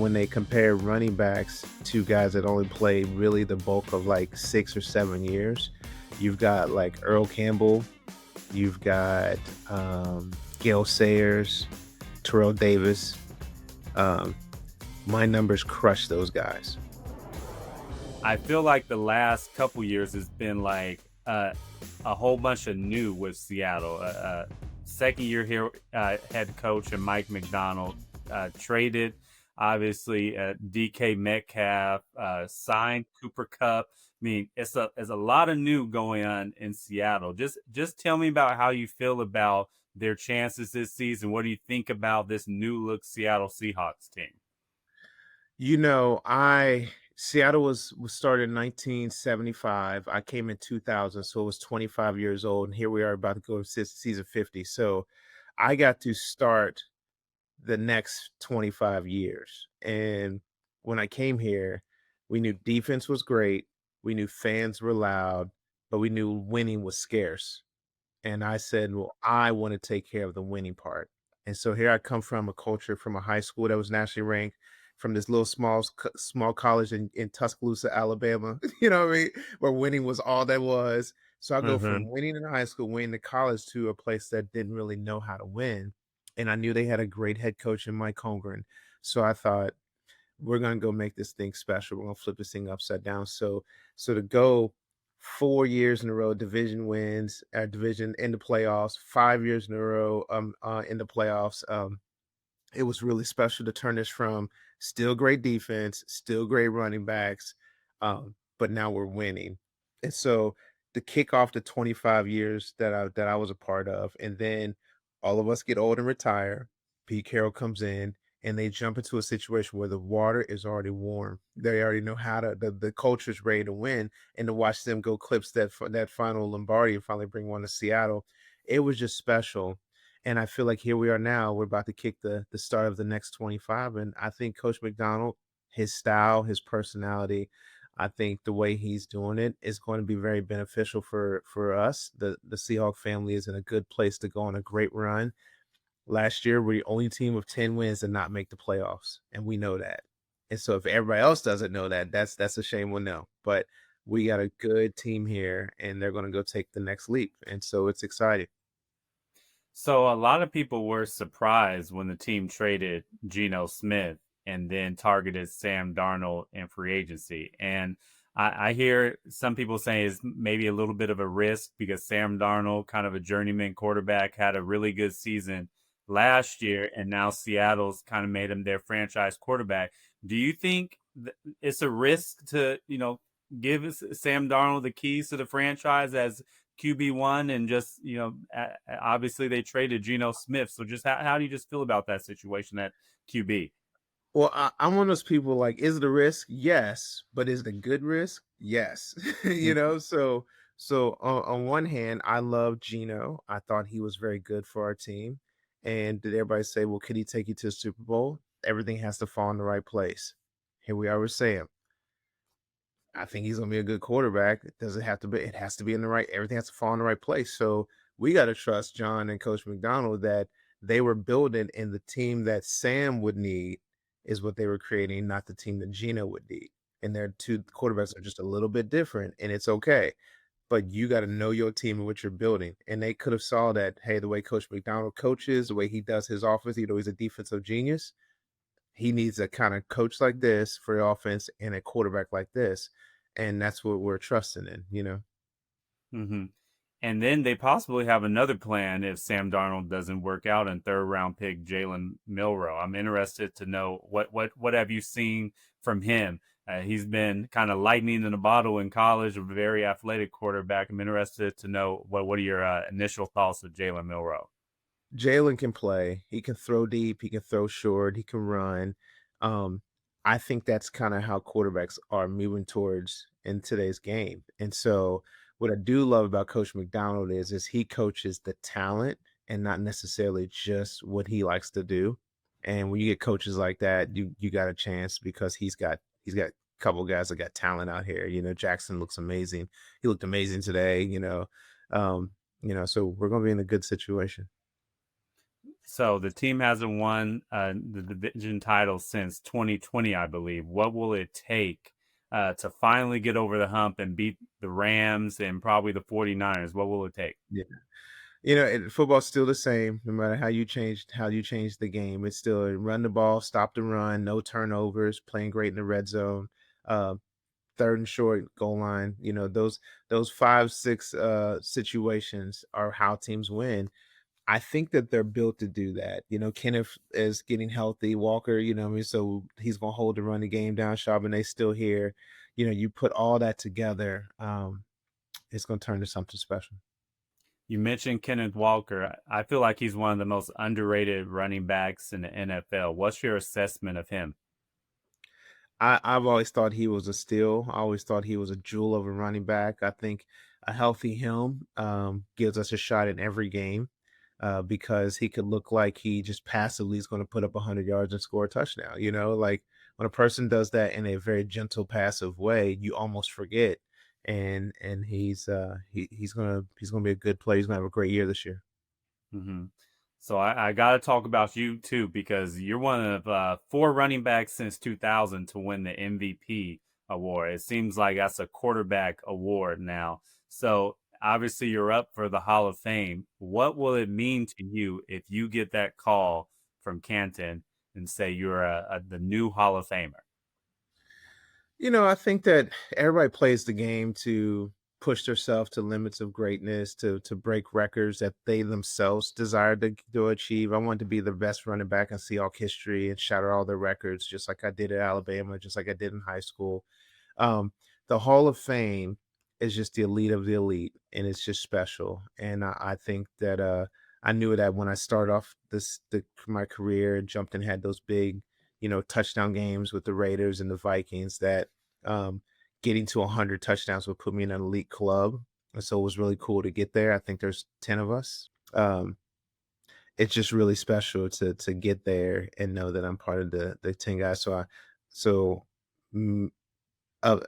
when they compare running backs to guys that only played really the bulk of like 6 or 7 years, you've got like Earl Campbell, you've got Gale Sayers, Terrell Davis. Um, my numbers crush those guys. I feel like the last couple years has been like a whole bunch of new with Seattle. Second year here, head coach and Mike McDonald traded, obviously, DK Metcalf, signed Cooper Cup. I mean, it's a lot of new going on in Seattle. Just tell me about how you feel about their chances this season. What do you think about this new look Seattle Seahawks team? I Seattle was started in 1975. I came in 2000, so it was 25 years old, and here we are about to go to season 50. So I got to start the next 25 years. And when I came here, we knew defense was great, we knew fans were loud, but we knew winning was scarce. And I said, "Well, I wanna take care of the winning part." And so here I come from a culture from a high school that was nationally ranked, from this little small college in Tuscaloosa, Alabama, you know what I mean? Where winning was all that was. So I go from winning in high school, winning to college to a place that didn't really know how to win, and I knew they had a great head coach in Mike Holmgren. So I thought, "We're gonna go make this thing special. We're gonna flip this thing upside down." So to go 4 years in a row, division wins, division in the playoffs, 5 years in a row, in the playoffs, it was really special to turn this from still great defense, still great running backs, but now we're winning. And so to kick off the 25 years that I was a part of, and then all of us get old and retire, Pete Carroll comes in and they jump into a situation where the water is already warm. They already know how to the culture's ready to win, and to watch them go clips that final Lombardi and finally bring one to Seattle, it was just special. And I feel like here we are now, we're about to kick the start of the next 25, and I think Coach McDonald, his style, his personality, I think the way he's doing it is going to be very beneficial for us. The Seahawk family is in a good place to go on a great run. Last year, we're the only team with 10 wins to not make the playoffs, and we know that. And so if everybody else doesn't know that, that's a shame we'll know. But we got a good team here, and they're gonna go take the next leap, and so it's exciting. So a lot of people were surprised when the team traded Geno Smith and then targeted Sam Darnold in free agency. And I hear some people saying it's maybe a little bit of a risk because Sam Darnold, kind of a journeyman quarterback, had a really good season last year, and now Seattle's kind of made him their franchise quarterback. Do you think it's a risk to, give Sam Darnold the keys to the franchise as QB1 and just, obviously they traded Geno Smith. So just how do you just feel about that situation at QB? Well, I'm one of those people like, is it a risk? Yes, but is it a good risk? Yes. So on one hand, I love Gino. I thought he was very good for our team. And did everybody say, well, could he take you to the Super Bowl? Everything has to fall in the right place. Here we are with Sam. I think he's gonna be a good quarterback. It doesn't have to be, it has to be in the right, everything has to fall in the right place. So we gotta trust John and Coach McDonald that they were building, and the team that Sam would need is what they were creating, not the team that Gino would need. And their two quarterbacks are just a little bit different, and it's okay. But you got to know your team and what you're building. And they could have saw that, hey, the way Coach McDonald coaches, the way he does his offense, he's a defensive genius. He needs a kind of coach like this for the offense and a quarterback like this. And that's what we're trusting in. Hmm. And then they possibly have another plan if Sam Darnold doesn't work out and third round pick Jalen Milrow. I'm interested to know what have you seen from him? He's been kind of lightning in a bottle in college, a very athletic quarterback. I'm interested to know what are your initial thoughts of Jalen Milrow? Jalen can play. He can throw deep. He can throw short. He can run. Um, I think that's kind of how quarterbacks are moving towards in today's game. And so, what I do love about Coach McDonald is he coaches the talent and not necessarily just what he likes to do. And when you get coaches like that, you got a chance because he's got a couple guys that got talent out here. Jackson looks amazing. He looked amazing today. So we're gonna be in a good situation. So the team hasn't won the division title since 2020, I believe. What will it take to finally get over the hump and beat the Rams and probably the 49ers? What will it take? Yeah. Football's still the same, no matter how you change the game. It's still run the ball, stop the run, no turnovers, playing great in the red zone, uh, third and short, goal line. Those 5, 6 situations are how teams win. I think that they're built to do that. Kenneth is getting healthy. Walker, what I mean, so he's gonna hold the running game down. Charbonnet's still here. You put all that together, it's gonna turn to something special. You mentioned Kenneth Walker. I feel like he's one of the most underrated running backs in the NFL. What's your assessment of him? I've always thought he was a steal. I always thought he was a jewel of a running back. I think a healthy him gives us a shot in every game because he could look like he just passively is going to put up 100 yards and score a touchdown. Like when a person does that in a very gentle, passive way, you almost forget. And he's gonna be a good player. He's gonna have a great year this year. Hmm. So I got to talk about you too because you're one of four running backs since 2000 to win the MVP award. It seems like that's a quarterback award now. So obviously you're up for the Hall of Fame. What will it mean to you if you get that call from Canton and say you're the new Hall of Famer? I think that everybody plays the game to push themselves to limits of greatness, to break records that they themselves desire to achieve. I want to be the best running back in Seahawks history and shatter all the records, just like I did at Alabama, just like I did in high school. The Hall of Fame is just the elite of the elite, and it's just special. And I think that I knew that when I started off my career and jumped and had those big, touchdown games with the Raiders and the Vikings, that um, getting to 100 touchdowns would put me in an elite club. And so it was really cool to get there. I think there's 10 of us. It's just really special to get there and know that I'm part of the 10 guys. So mm, uh,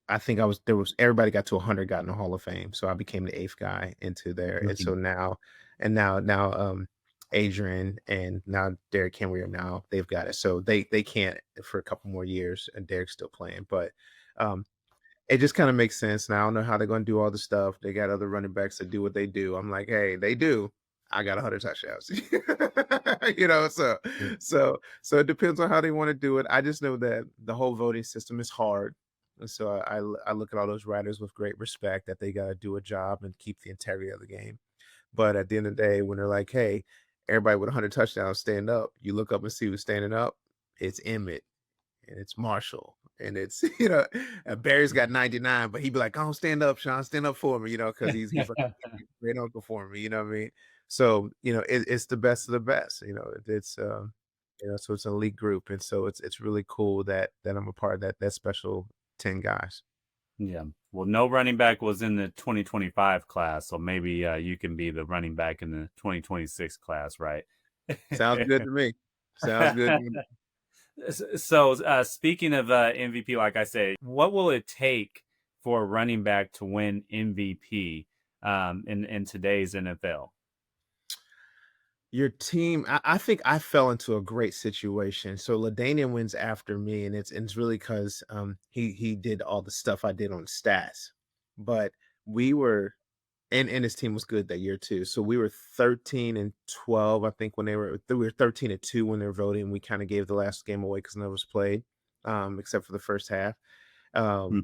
I think there was everybody got to 100, got in the Hall of Fame. So I became the eighth guy into there. And so now, Adrian and now Derrick Henry now they've got it. So they can't for a couple more years, and Derrick's still playing. But um, it just kind of makes sense. Now I don't know how they're going to do all the stuff. They got other running backs that do what they do. I'm like, hey, they do. I got 100 touchdowns. So it depends on how they want to do it. I just know that the whole voting system is hard. And so I look at all those writers with great respect that they got to do a job and keep the integrity of the game. But at the end of the day, when they're like, hey, everybody with 100 touchdowns stand up, you look up and see who's standing up. It's Emmett and it's Marshall, and it's Barry's got 99, but he'd be like, "Oh, stand up, Sean, stand up for me," because he's like a great uncle for me. You know what I mean? So it's the best of the best. So it's an elite group, and so it's really cool that I'm a part of that special 10 guys. Yeah. Well, no running back was in the 2025 class, so maybe you can be the running back in the 2026 class, right? Sounds good to me. Sounds good to me. So, speaking of MVP, like I said, what will it take for a running back to win MVP in today's NFL? Your team, I think I fell into a great situation. So LaDainian wins after me, and it's really because he did all the stuff I did on stats. But we were and his team was good that year too. So we were 13-12, I think, when we were 13-2 when they were voting. We kind of gave the last game away because none of us played, except for the first half. Hmm.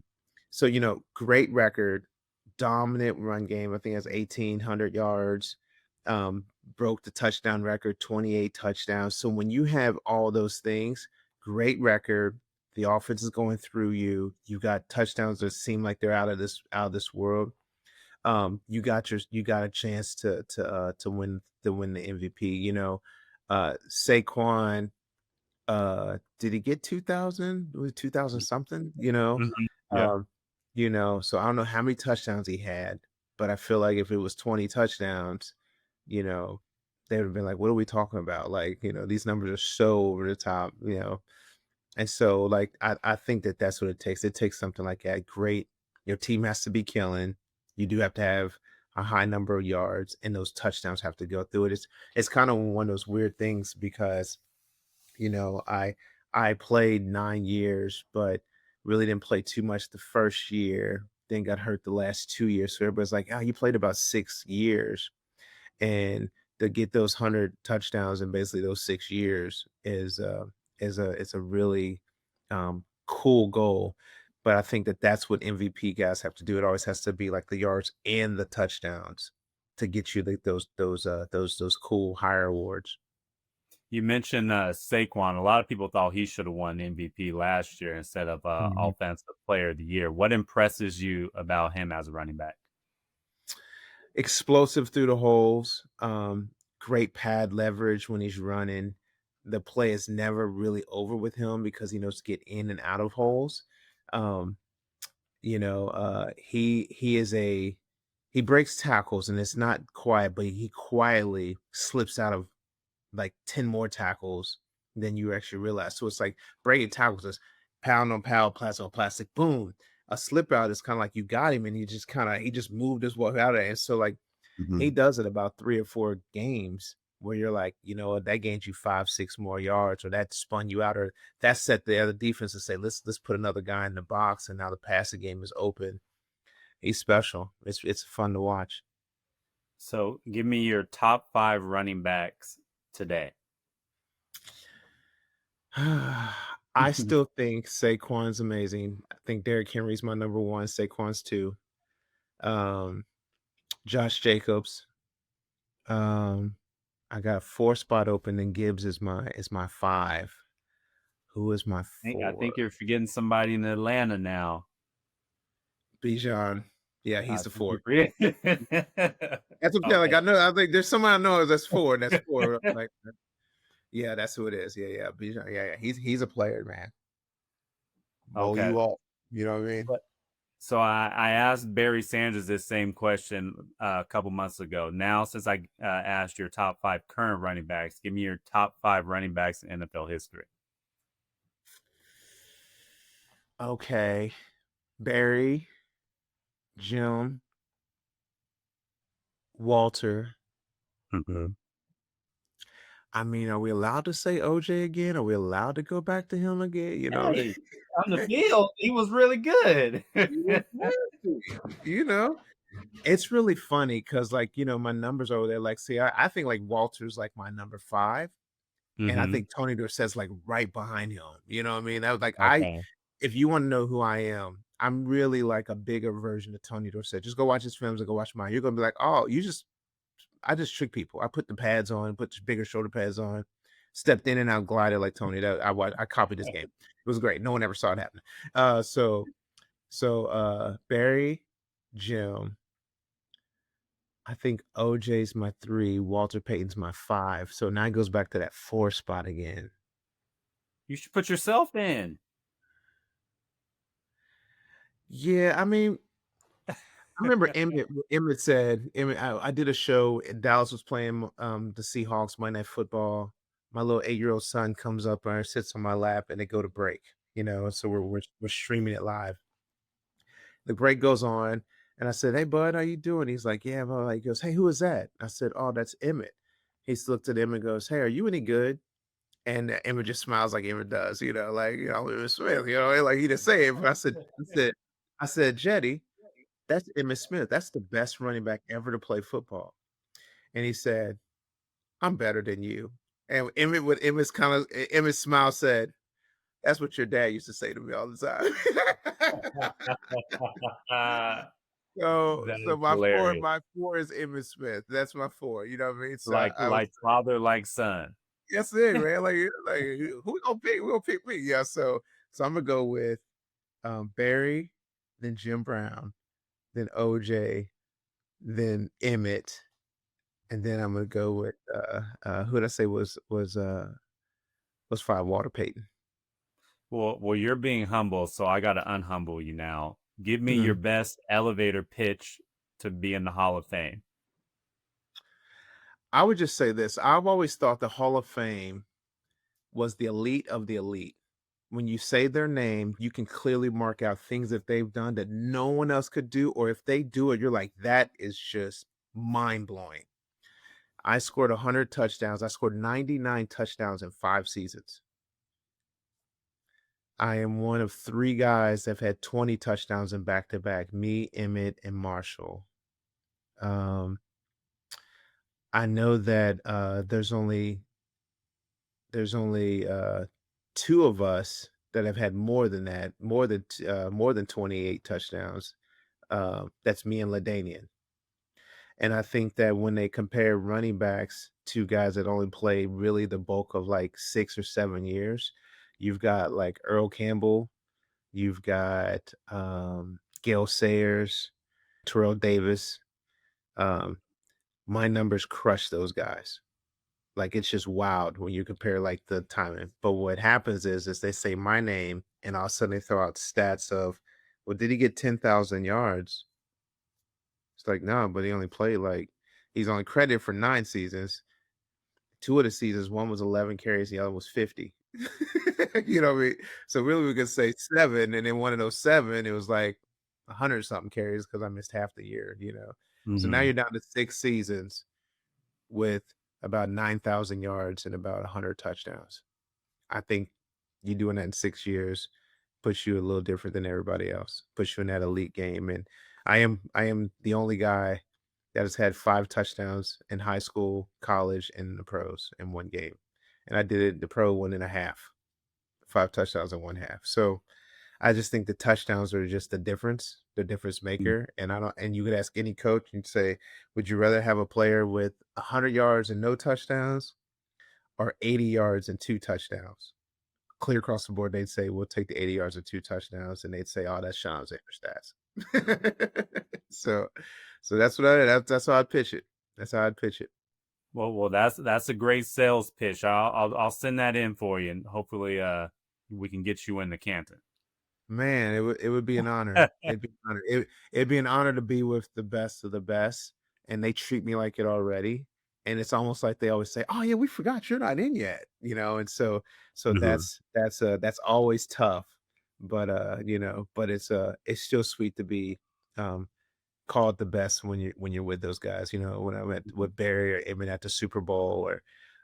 So great record, dominant run game. I think it has 1,800 yards. Broke the touchdown record, 28 touchdowns. So when you have all those things, great record, the offense is going through you. You got touchdowns that seem like they're out of this world. You got a chance to win the MVP. Saquon, did he get 2000? Was it 2000 something? Mhm. Yeah. Um, so I don't know how many touchdowns he had, but I feel like if it was 20 touchdowns, you know, they would have been like, what are we talking about? Like, these numbers are so over the top. And so, like, I think that that's what it takes. It takes something like that. Great. Your team has to be killing. You do have to have a high number of yards, and those touchdowns have to go through it. It's kind of one of those weird things because I played 9 years, but really didn't play too much the first year. Then got hurt the last 2 years. So everybody's like, "Oh, you played about 6 years," and to get those 100 touchdowns in basically those 6 years is a really cool goal. But I think that that's what MVP guys have to do. It always has to be like the yards and the touchdowns to get you like those cool higher awards. You mentioned Saquon. A lot of people thought he should have won MVP last year instead of Mhm. Offensive Player of the Year. What impresses you about him as a running back? Explosive through the holes, great pad leverage when he's running. The play is never really over with him because he knows to get in and out of holes. Um, he breaks tackles and it's not quiet, but he quietly slips out of like 10 more tackles than you actually realize. So it's like breaking tackles is pound on pound, plastic on plastic, boom. A slip out is kind of like you got him and he just moved his way out of it. And so like he Mhm. does it about 3 or 4 games where you're like, you know what, that gained you 5, 6 more yards, or that spun you out, or that set the other defense to say, let's put another guy in the box, and now the passing game is open. He's special. It's fun to watch. So, give me your top 5 running backs today. I still think Saquon's amazing. I think Derrick Henry's my number one. Saquon's two. Um, Josh Jacobs. Um, I got four spot open, and Gibbs is my five. Who is my I four? think you're forgetting somebody in Atlanta now. Bijan. Yeah, I he's the think you're four. forgetting. That's what I'm saying. Like Okay. I know. I think there's someone I know that's four. That's four. Like, yeah, that's who it is. Yeah, yeah, Bijan. Yeah, yeah. He's a player, man. Blow Okay. you off. You know what I mean? But so I asked Barry Sanders this same question a couple months ago. Now, since I asked your top 5 current running backs, give me your top 5 running backs in NFL history. Okay, Barry, Jim, Walter. Mhm. I mean, are we allowed to say OJ again? Are we allowed to go back to him again? You know what Hey, on the field, he was really good. I mean? It's really funny because, like, my numbers over there. Like, see, I think like Walter's like my number five, and I hmm think Tony Dorsett's like right behind him. You know what I mean? That was like Okay. if you want to know who I am, I'm really like a bigger version of Tony Dorsett. Just go watch his films and go watch mine. You're gonna be like, oh, I just trick people. I put the pads on, put the bigger shoulder pads on, stepped in and out, glided like Tony. I copied this game. It was great. No one ever saw it happen. Barry, Jim. I think OJ's my three. Walter Payton's my five. So now it goes back to that four spot again. You should put yourself in. Yeah, I mean, I remember Emmett said, I did a show. Dallas was playing the Seahawks Monday Night Football. My little 8-year-old son comes up and sits on my lap, and they go to break. So we're streaming it live. The break goes on, and I said, "Hey, bud, how you doing?" He's like, "Yeah, blah, blah." He goes, "Hey, who is that?" I said, "Oh, that's Emmett." He looked at him and goes, "Hey, are you any good?" And Emmett just smiles like Emmett does, like Emmett Smith, like he didn't say it, but I said, Jetty, that's Emmitt Smith. That's the best running back ever to play football. And he said, I'm better than you. And Emmitt's smile said, that's what your dad used to say to me all the time. so That so is my4 hilarious. my 4 is Emmitt Smith. That's my four. You know what I mean? So I was Like father, like son. yes it, man. Like who we gonna pick? We gonna pick me. Yeah, so I'm gonna go with Barry, then Jim Brown, then OJ, then Emmett, and then I'm gonna go with who did I say was five? Walter Payton. Well, you're being humble, so I got to unhumble you now. Give me your Mhm. best elevator pitch to be in the Hall of Fame. I would just say this. I've always thought the Hall of Fame was the elite of the elite. when you say their name, you can clearly mark out things that they've done that no one else could do, or if they do it, you're like, "That is just mind-blowing." I scored 100 touchdowns. I scored 99 touchdowns in 5 seasons. I am one of 3 guys that have had 20 touchdowns in back-to-back, me, Emmett, and Marshall. Um, I know that, there's only 2 of us that have had more than that, more than 28 touchdowns. That's me and LaDainian. And I think that when they compare running backs to guys that only play really the bulk of like 6 or 7 years, you've got like Earl Campbell, you've got Gale Sayers, Terrell Davis. Um, my numbers crush those guys. Like it's just wild when you compare like the timing. But what happens is they say my name and all of a sudden they throw out stats of, well, did he get 10,000 yards? It's like, no, but he only played like he's only credited for 9 seasons. 2 of the seasons, one was 11 carries, the other was 50. You know what I mean? So really we could say 7, and then one of those 7, it was like 100 something carries because I missed half the year, you know. So now Hmm. you're down to 6 seasons with about 9,000 yards and about 100 touchdowns. I think you doing that in 6 years puts you a little different than everybody else, puts you in that elite game, and I am the only guy that has had 5 touchdowns in high school, college, and the pros in one game, and I did it the pro 1.5, 5 touchdowns in 1/2. So, I just think the touchdowns are just the difference maker, and I don't and you could ask any coach and say, "Would you rather have a player with 100 yards and no touchdowns or 80 yards and 2 touchdowns?" Clear across the board, they'd say, "We'll take the 80 yards and 2 touchdowns," and they'd say, "Oh, that's Shaun Alexander stats." So that's what that's how I'd pitch it. That's how I'd pitch it. Well, that's a great sales pitch. I'll send that in for you, and hopefully, we can get you in the Canton. Man, it would be an honor. It'd be an honor. It'd be an honor to be with the best of the best, and they treat me like it already, and it's almost like they always say, "Oh, yeah, we forgot you're not in yet," you know, and so Mhm. that's always tough, but, but it's still sweet to be, um, called the best when you're with those guys, you know, when I went with Barry or even at the Super Bowl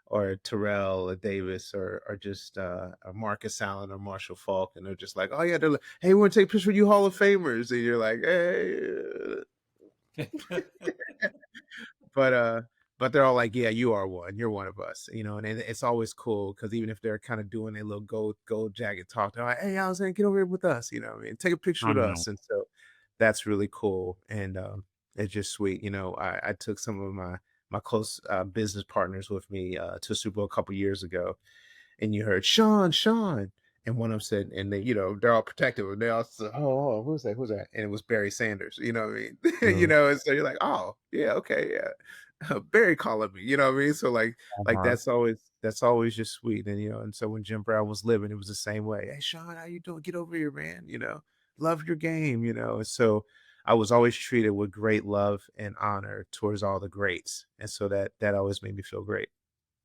or Terrell or Davis or just or Marcus Allen or Marshall Falk, and they're just like, oh yeah, they're like, hey, we want to take a picture with you Hall of Famers, and you're like, hey, but but they're all like, yeah, you are one, you're one of us, you know, and it's always cool because even if they're kind of doing a little gold jacket talk, they're like, hey, Alexander, get over here with us, you know, what I mean, take a picture I with know. us, and so that's really cool, and it's just sweet, you know. I took some of my close business partners with me to a Super Bowl a couple years ago, and you heard Sean, and one of them said, and they, you know, they're all protective, and they all said, oh, who's that? And it was Barry Sanders, you know what I mean? You Mhm. know, and so you're like, oh, yeah, okay, yeah, Barry calling me, you know what I mean? So like Uh-huh. that's always just sweet, and you know, and so when Jim Brown was living, it was the same way. Hey, Sean, how you doing? Get over here, man. You know, love your game, you know, and so. I was always treated with great love and honor towards all the greats, and so that always made me feel great.